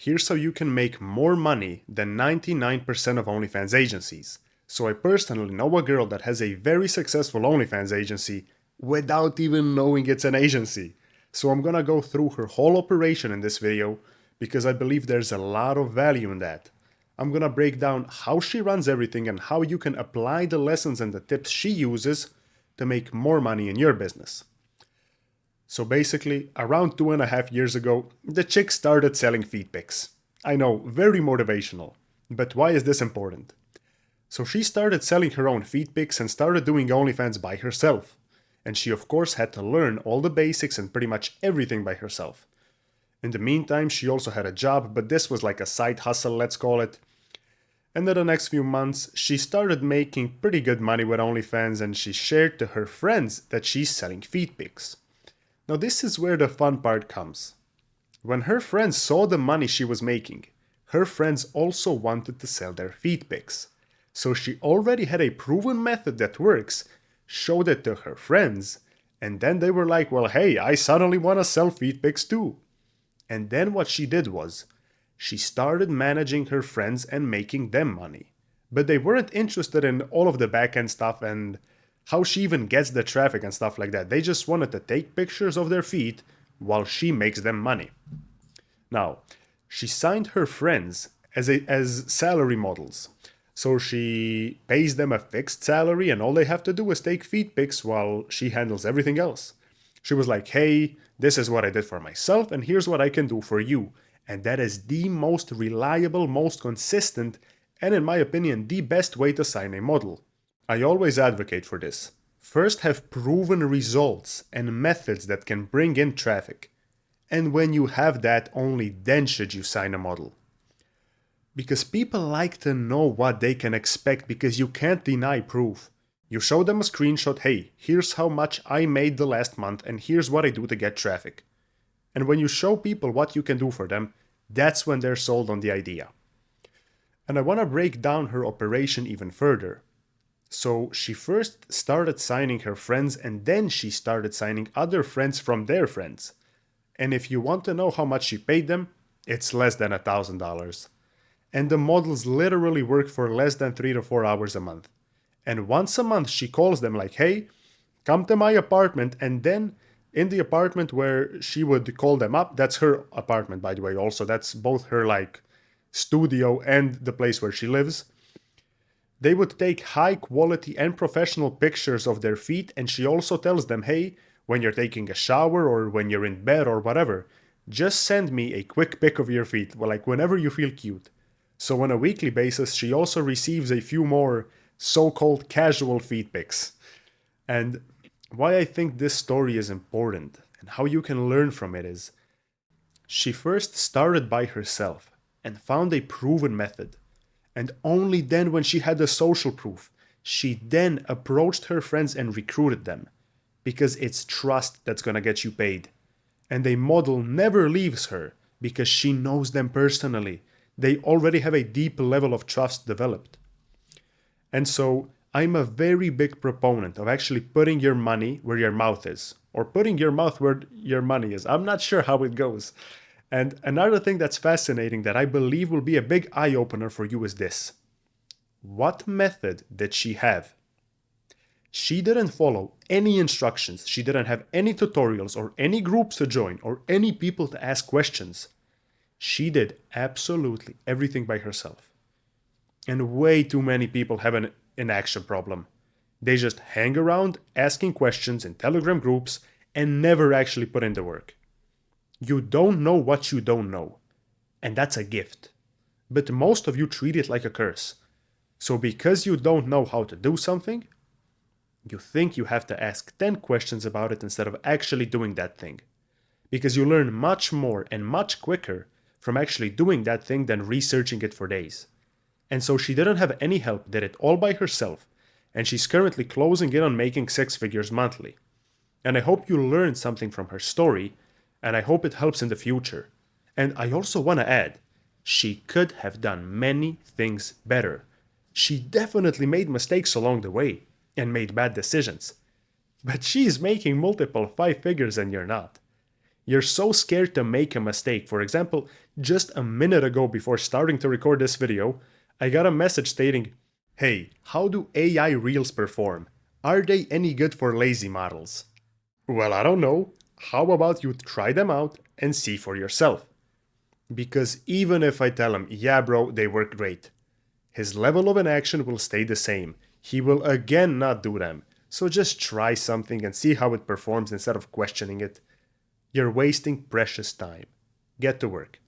Here's how you can make more money than 99% of OnlyFans agencies. So I personally know a girl that has a very successful OnlyFans agency without even knowing it's an agency. So I'm gonna go through her whole operation in this video because I believe there's a lot of value in that. I'm gonna break down how she runs everything and how you can apply the lessons and the tips she uses to make more money in your business. So basically, around 2.5 years ago, the chick started selling feed pics. I know, very motivational. But why is this important? So she started selling her own feed pics and started doing OnlyFans by herself. And she of course had to learn all the basics and pretty much everything by herself. In the meantime, she also had a job, but this was like a side hustle, let's call it. And in the next few months, she started making pretty good money with OnlyFans and she shared to her friends that she's selling feed pics. Now this is where the fun part comes. When her friends saw the money she was making, her friends also wanted to sell their feed pics. So she already had a proven method that works, showed it to her friends, and then they were like, well, hey, I suddenly want to sell feed pics too. And then what she did was, she started managing her friends and making them money. But they weren't interested in all of the back-end stuff and how she even gets the traffic and stuff like that. They just wanted to take pictures of their feet while she makes them money. Now, she signed her friends as salary models. So she pays them a fixed salary and all they have to do is take feed pics while she handles everything else. She was like, hey, this is what I did for myself and here's what I can do for you. And that is the most reliable, most consistent, and in my opinion, the best way to sign a model. I always advocate for this. First have proven results and methods that can bring in traffic. And when you have that, only then should you sign a model. Because people like to know what they can expect because you can't deny proof. You show them a screenshot, hey, here's how much I made the last month and here's what I do to get traffic. And when you show people what you can do for them, that's when they're sold on the idea. And I want to break down her operation even further. So she first started signing her friends and then she started signing other friends from their friends. And if you want to know how much she paid them, it's less than $1,000. And the models literally work for less than 3 to 4 hours a month. And once a month she calls them like, hey, come to my apartment. And then in the apartment where she would call them up, that's her apartment by the way also, that's both her like studio and the place where she lives. They would take high quality and professional pictures of their feet and she also tells them, hey, when you're taking a shower or when you're in bed or whatever, just send me a quick pic of your feet, like whenever you feel cute. So on a weekly basis, she also receives a few more so-called casual feet pics. And why I think this story is important and how you can learn from it is, she first started by herself and found a proven method. And only then when she had the social proof, she then approached her friends and recruited them. Because it's trust that's gonna get you paid. And a model never leaves her because she knows them personally. They already have a deep level of trust developed. And so I'm a very big proponent of actually putting your money where your mouth is. Or putting your mouth where your money is. I'm not sure how it goes. And another thing that's fascinating that I believe will be a big eye-opener for you is this. What method did she have? She didn't follow any instructions, she didn't have any tutorials or any groups to join or any people to ask questions. She did absolutely everything by herself. And way too many people have an inaction problem. They just hang around asking questions in Telegram groups and never actually put in the work. You don't know what you don't know. And that's a gift. But most of you treat it like a curse. So because you don't know how to do something, you think you have to ask 10 questions about it instead of actually doing that thing. Because you learn much more and much quicker from actually doing that thing than researching it for days. And so she didn't have any help, did it all by herself, and she's currently closing in on making 6 figures monthly. And I hope you learned something from her story, and I hope it helps in the future. And I also want to add, she could have done many things better. She definitely made mistakes along the way and made bad decisions. But she's making multiple 5 figures and you're not. You're so scared to make a mistake. For example, Just a minute ago before starting to record this video, I got a message stating, "Hey, how do AI Reels perform? Are they any good for lazy models?" Well, I don't know. How about you try them out and see for yourself? Because even if I tell him, yeah bro, they work great, his level of inaction will stay the same. He will again not do them. So just try something and see how it performs instead of questioning it. You're wasting precious time. Get to work.